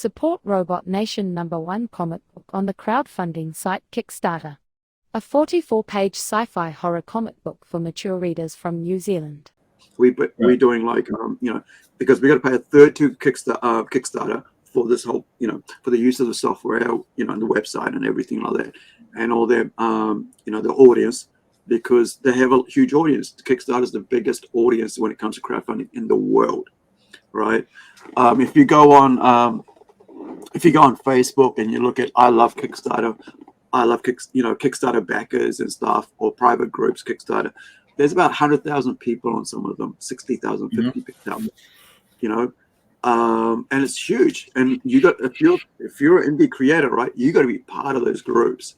Support robotnation #1 comic book on the crowdfunding site Kickstarter. A 44-page sci-fi horror comic book for mature readers from New Zealand. We're doing like because we got to pay a third to Kickstarter for this whole for the use of the software, and the website and everything like that, and all their the audience, because they have a huge audience. Kickstarter is the biggest audience when it comes to crowdfunding in the world, right? If you go on Facebook and you look at I love Kickstarter, Kickstarter backers and stuff, or private groups Kickstarter, there's about 100,000 people on some of them, 60,000, 50,000, and it's huge. And you got if you're an indie creator, right, you got to be part of those groups,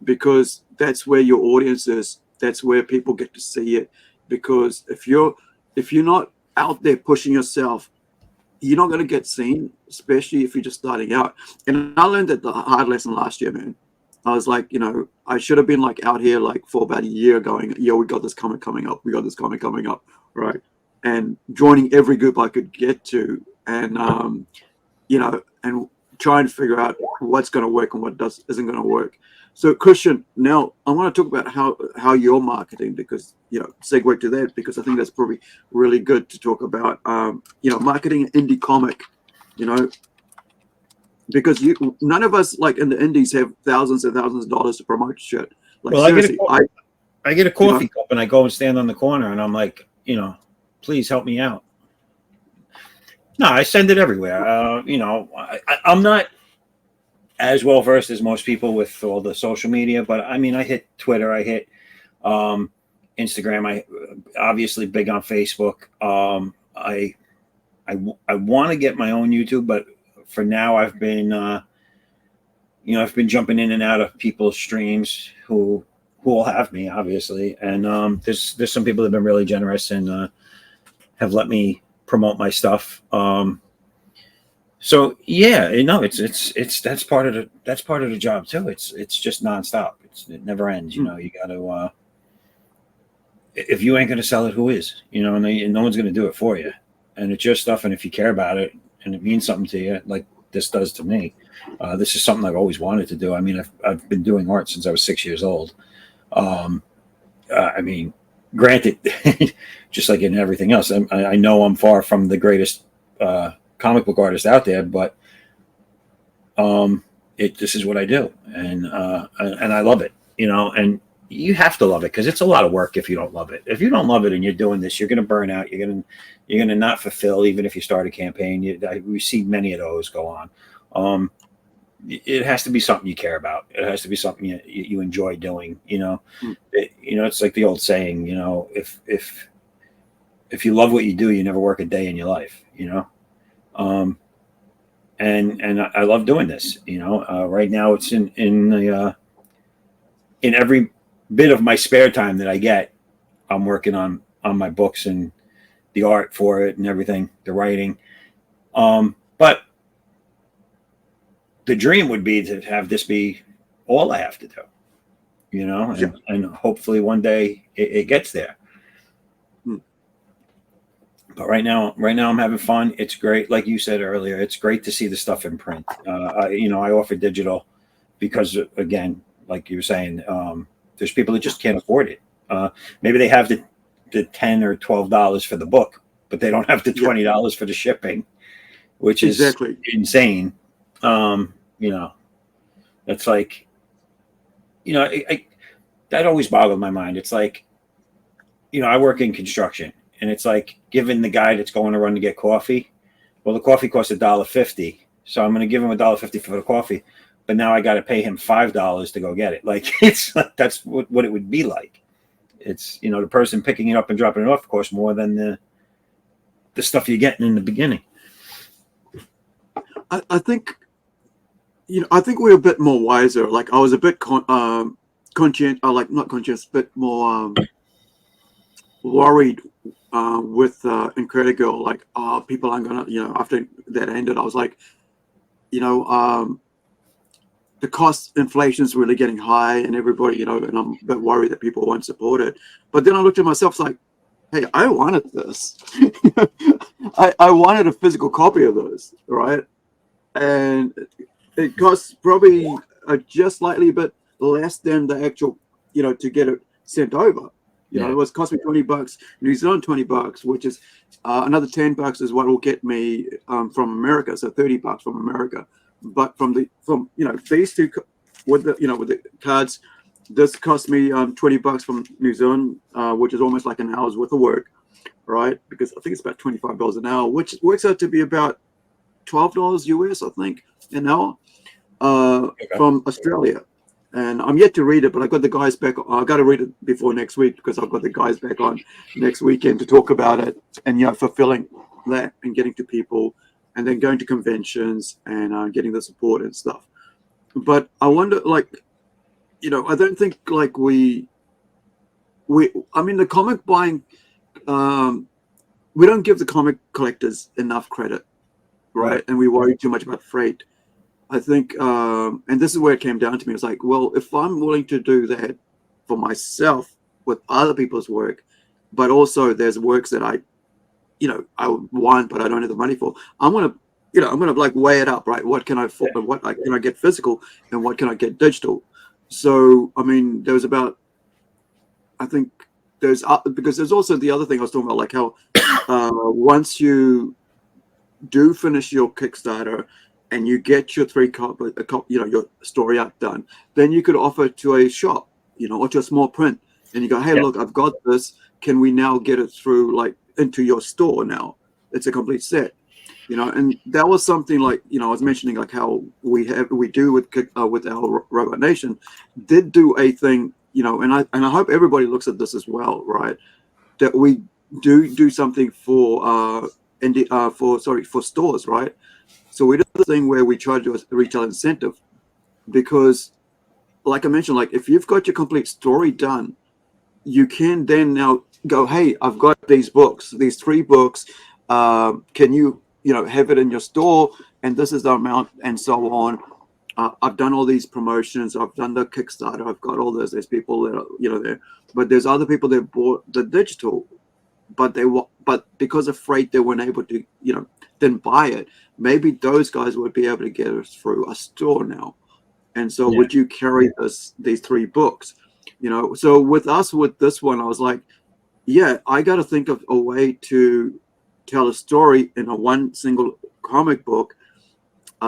because that's where your audience is. That's where people get to see it. Because if you're not out there pushing yourself, you're not going to get seen, especially if you're just starting out. And I learned that the hard lesson last year, man. I was like, I should have been like out here like for about a year going, yo, we got this comic coming up. We got this comic coming up, right? And joining every group I could get to, and and try and figure out what's going to work and what isn't going to work. So Christian, now I want to talk about how you're marketing, because segue to that, because I think that's probably really good to talk about. Marketing an indie comic, because none of us like in the indies have thousands and thousands of dollars to promote shit. Like, well, seriously, I get a coffee cup and I go and stand on the corner and I'm like, please help me out. No, I send it everywhere. I'm not as well versed as most people with all the social media, but I mean, I hit Twitter, I hit Instagram, I obviously big on Facebook. I want to get my own YouTube, but for now I've been I've been jumping in and out of people's streams who will have me, obviously, and there's some people that have been really generous and have let me promote my stuff. So yeah, it's that's part of the job too. It's just nonstop. It never ends. You got to if you ain't going to sell it, who is? And no one's going to do it for you. And it's your stuff, and if you care about it and it means something to you, like this does to me, this is something I've always wanted to do. I mean, I've been doing art since I was 6 years old. I mean, granted, just like in everything else, I know I'm far from the greatest comic book artist out there, but this is what I do, and I love it, and you have to love it, because it's a lot of work if you don't love it. If you don't love it and you're doing this, you're going to burn out. You're going to not fulfill, even if you start a campaign. We see many of those go on. It has to be something you care about. It has to be something you enjoy doing. It's like the old saying. If you love what you do, you never work a day in your life. And I love doing this. Right now it's in every bit of my spare time that I get, I'm working on my books and the art for it and everything, the writing. But the dream would be to have this be all I have to do, and hopefully one day it gets there. But right now I'm having fun. It's great. Like you said earlier, it's great to see the stuff in print. I offer digital because, again, like you were saying, there's people that just can't afford it. Maybe they have the $10 or $12 for the book, but they don't have the $20 for the shipping, which is insane. It's like, that always boggled my mind. It's like, I work in construction, and it's like giving the guy that's going to run to get coffee. Well, the coffee costs $1.50, so I'm going to give him $1.50 for the coffee. But now I got to pay him $5 to go get it. Like, that's what it would be like. It's, the person picking it up and dropping it off costs more than the stuff you're getting in the beginning. I think we're a bit more wiser. Like, I was a bit conscious, not conscious, but more worried with Incredi-Girl. Like, people aren't gonna, after that ended, I was like, the cost inflation is really getting high, and everybody, and I'm a bit worried that people won't support it. But then I looked at myself like, hey, I wanted this. I wanted a physical copy of those, right? and it costs probably just slightly bit less than the actual, to get it sent over. It was cost me $20 New Zealand, $20, which is another $10 is what will get me from America, so $30 from America. But from these two with the cards, this cost me $20 from New Zealand, which is almost like an hour's worth of work, right? Because I think it's about $25 an hour, which works out to be about $12 US, I think, an hour from Australia. And I'm yet to read it, but I got the guys back. I got to read it before next week because I've got the guys back on next weekend to talk about it and fulfilling that and getting to people and then going to conventions and getting the support and stuff. But I wonder, I don't think we I mean the comic buying, we don't give the comic collectors enough credit, right? And we worry too much about freight. I think, and this is where it came down to me. It's like, well, if I'm willing to do that for myself with other people's work, but also there's works that I want, but I don't have the money for, I'm gonna weigh it up, right? What can I afford? What can I get physical, and what can I get digital? So, I mean, there was about, I think because there's also the other thing I was talking about, like how once you do finish your Kickstarter and you get your your story art done, then you could offer it to a shop, or to a small print, and you go, hey, look, I've got this. Can we now get it through into your store now? It's a complete set, and that was something I was mentioning, like how we do with our robotnation, did do a thing, and I hope everybody looks at this as well, right? That we do something for for stores, right? So we did the thing where we try to do a retail incentive because, like I mentioned, if you've got your complete story done, you can then now go, hey, I've got these books, these 3 books. Can you, have it in your store? And this is the amount, and so on. I've done all these promotions. I've done the Kickstarter. I've got all this. There's people that are, there, but there's other people that bought the digital, but because of freight, they weren't able to, didn't buy it. Maybe those guys would be able to get it through a store now. And so would you carry these 3 books? So with this one, I was like, I got to think of a way to tell a story in one single comic book,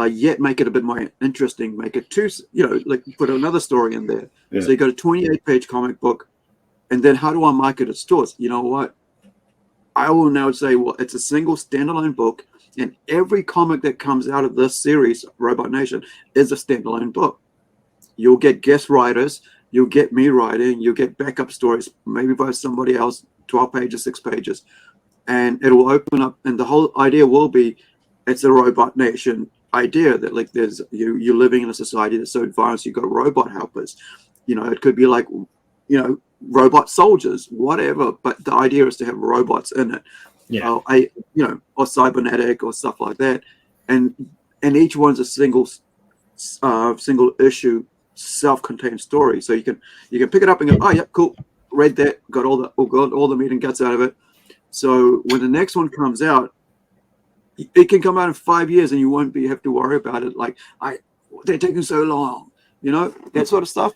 yet make it a bit more interesting, make it put another story in there. So you got a 28-page comic book, and then how do I market at stores? You know what? I will now say, well, it's a single standalone book, and every comic that comes out of this series, Robot Nation, is a standalone book. You'll get guest writers, you'll get me writing, you'll get backup stories, maybe by somebody else, 12 pages, 6 pages, and it will open up. And the whole idea will be, it's a Robot Nation idea that there's you're living in a society that's so advanced, you've got robot helpers. It could be robot soldiers, whatever, but the idea is to have robots in it, or cybernetic or stuff like that, and each one's a single issue, self-contained story. So you can pick it up and go, oh yeah, cool, read that, got all the meat and guts out of it. So when the next one comes out, it can come out in 5 years and you won't have to worry about it, they're taking so long, that sort of stuff.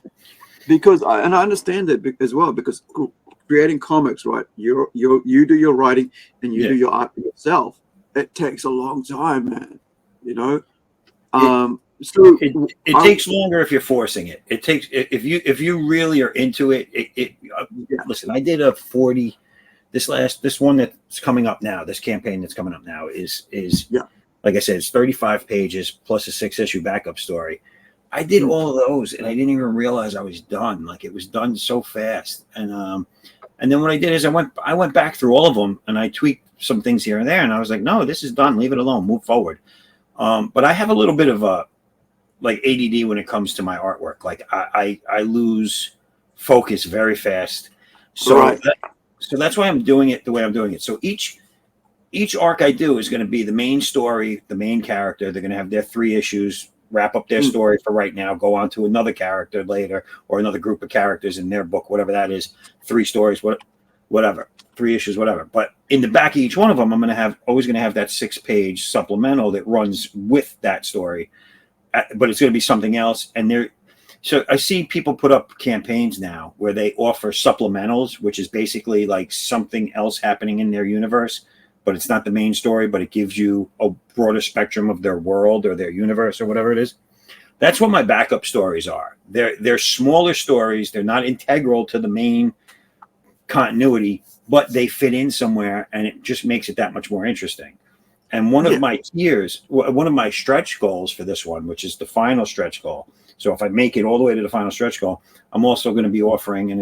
Because I understand that as well, because creating comics, right? You do your writing and you do your art yourself. It takes a long time, man. So it takes longer if you're forcing it. It takes if you really are into it. Listen, I did a 40. This one that's coming up now. This campaign that's coming up now is like I said, it's 35 pages plus a 6-issue backup story. I did all of those, and I didn't even realize I was done. It was done so fast. And then what I did is I went back through all of them, and I tweaked some things here and there, and I was like, no, this is done. Leave it alone. Move forward. But I have a little bit of ADD when it comes to my artwork. I lose focus very fast. So so that's why I'm doing it the way I'm doing it. So each arc I do is going to be the main story, the main character. They're going to have their 3 issues. Wrap up their story for right now, go on to another character later, or another group of characters in their book, whatever that is, 3 stories. whatever, 3 issues, whatever. But in the back of each one of them, I'm always going to have that 6-page supplemental that runs with that story, but it's going to be something else. And so I see people put up campaigns now where they offer supplementals, which is basically like something else happening in their universe, but it's not the main story, but it gives you a broader spectrum of their world or their universe or whatever it is. That's what my backup stories are. They're smaller stories. They're not integral to the main continuity, but they fit in somewhere, and it just makes it that much more interesting. And one of my tiers, one of my stretch goals for this one, which is the final stretch goal. So if I make it all the way to the final stretch goal, I'm also going to be offering, and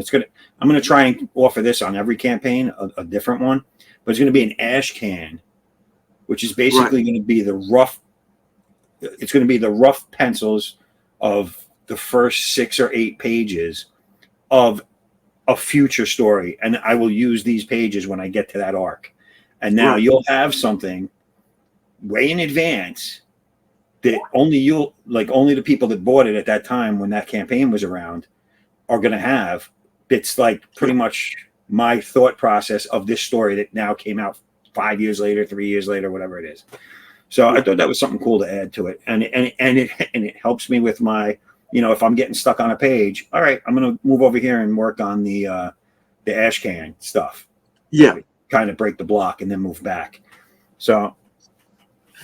I'm going to try and offer this on every campaign, a different one, but it's going to be an ash can, which is basically going to be the rough. It's going to be the rough pencils of the first 6 or 8 pages of a future story. And I will use these pages when I get to that arc. And now you'll have something way in advance that only the people that bought it at that time when that campaign was around are going to have. It's like pretty much my thought process of this story that now came out 5 years later, 3 years later, whatever it is. So I thought that was something cool to add to it, and it helps me with my, if I'm getting stuck on a page, all right, I'm gonna move over here and work on the ash can stuff. Yeah, kind of break the block and then move back. So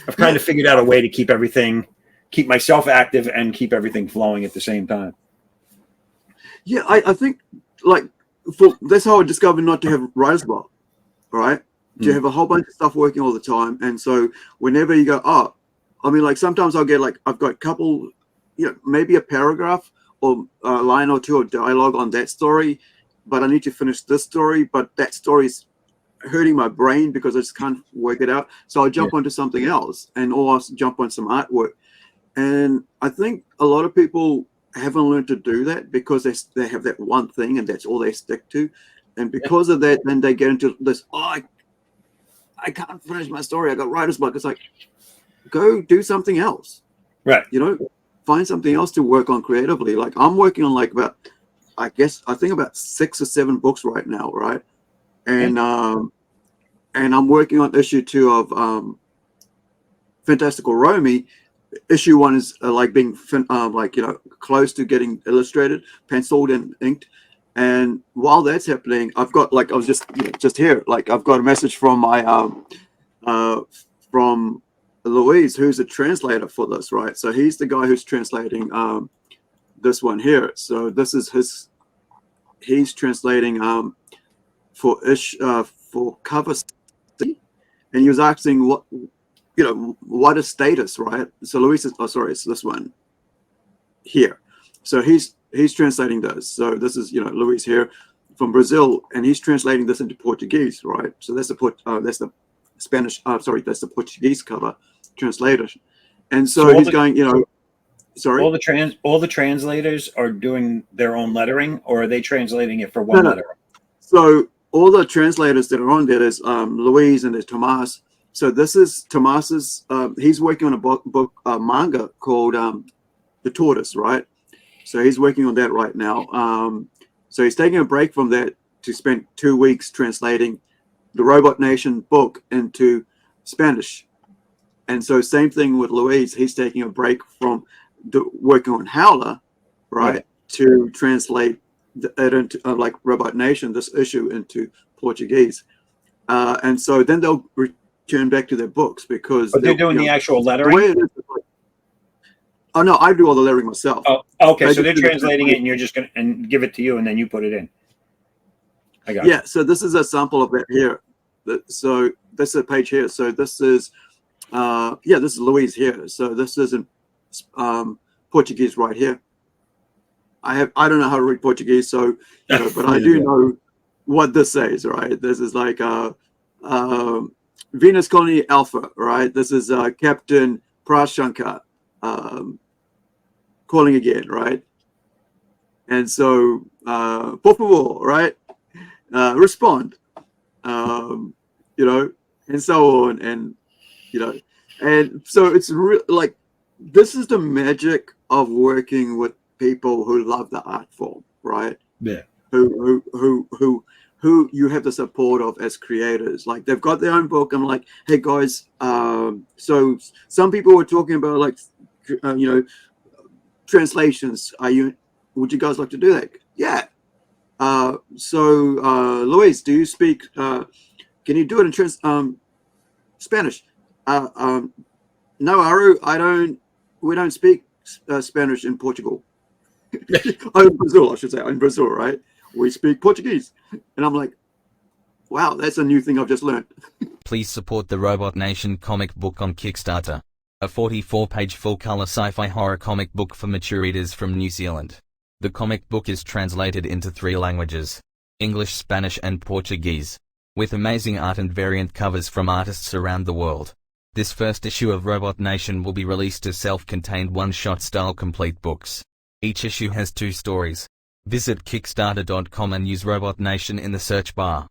I've kind of figured out a way to keep myself active and keep everything flowing at the same time. Yeah, I think that's how I discovered not to have writer's block, right? You have a whole bunch of stuff working all the time, and so whenever you go, sometimes I'll get I've got a couple, maybe a paragraph or a line or two of dialogue on that story, but I need to finish this story, but that story's hurting my brain because I just can't work it out. So I'll jump onto something else, or I'll jump on some artwork. And I think a lot of people haven't learned to do that because they have that one thing and that's all they stick to, and because of that, then they get into this. I can't finish my story. I got writer's block. It's like, go do something else. Right. Find something else to work on creatively. Like I'm working on I think about 6 or 7 books right now, right? And and I'm working on issue 2 of Fantastical Romy. Issue 1 is being close to getting illustrated, penciled and inked. And while that's happening, I've got I was just here. I've got a message from my from Louise, who's a translator for this, right? So he's the guy who's translating this one here. So this is he's translating for cover C, and he was asking what is status, right? So Louise is it's this one here. So he's translating those. So this is Luis here from Brazil, and he's translating this into Portuguese, right? So that's the Spanish. That's the Portuguese cover translation. And so he's going, sorry. All the translators are doing their own lettering, or are they translating it for one letter? So all the translators that are on there is Luis and there's Tomas. So this is Tomas's. He's working on a book manga called The Tortoise, right? So he's working on that right now. So he's taking a break from that to spend 2 weeks translating the robotnation book into Spanish. And so same thing with Louise. He's taking a break from working on Howler, right, to translate it into robotnation, this issue, into Portuguese. And so then they'll return back to their books because they're doing the actual lettering. Oh no, I do all the lettering myself. Oh, okay. So they're translating it, and you're just gonna give it to you, and then you put it in. I got it. Yeah. So this is a sample of that here. So this is a page here. So this is, this is Louise here. So this is in Portuguese right here. I don't know how to read Portuguese, so but I do know what this says. Right. This is Venus Colony Alpha. Right. This is Captain Prashankar. Calling again, right? And so, por favor, right? Respond, and so on, and and so it's this is the magic of working with people who love the art form, right? Yeah. Who who you have the support of as creators. Like they've got their own book. I'm like, hey guys, so some people were talking about like, translations. Would you guys like to do that? Yeah. Luis, do you speak? Can you do it in Spanish? No, Aru, I don't. We don't speak Spanish in Portugal. Oh, in Brazil, I should say. In Brazil, right? We speak Portuguese. And I'm like, wow, that's a new thing I've just learned. Please support the Robot Nation comic book on Kickstarter, a 44-page full-color sci-fi horror comic book for mature readers from New Zealand. The comic book is translated into 3 languages, English, Spanish and Portuguese, with amazing art and variant covers from artists around the world. This first issue of Robot Nation will be released as self-contained one-shot style complete books. Each issue has 2 stories. Visit Kickstarter.com and use Robot Nation in the search bar.